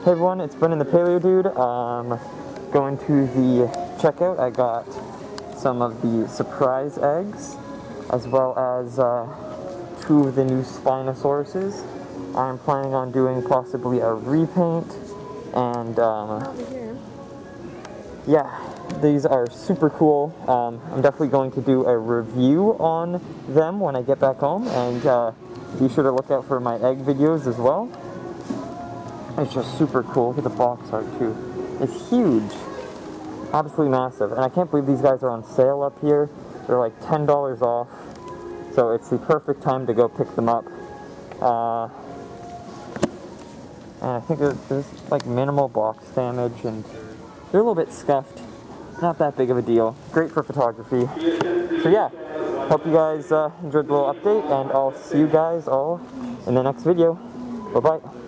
Hey everyone, it's Brendan the Paleo Dude. Going to the checkout, I got some of the surprise eggs, as well as 2 of the new Spinosauruses. I'm planning on doing possibly a repaint, and yeah, these are super cool. I'm definitely going to do a review on them when I get back home, and be sure to look out for my egg videos as well. It's just super cool. Look at the box art too. It's huge. Absolutely massive. And I can't believe these guys are on sale up here. They're like $10 off. So it's the perfect time to go pick them up. And I think there's like minimal box damage, and they're a little bit scuffed. Not that big of a deal. Great for photography. So yeah, hope you guys enjoyed the little update, and I'll see you guys all in the next video. Bye-bye.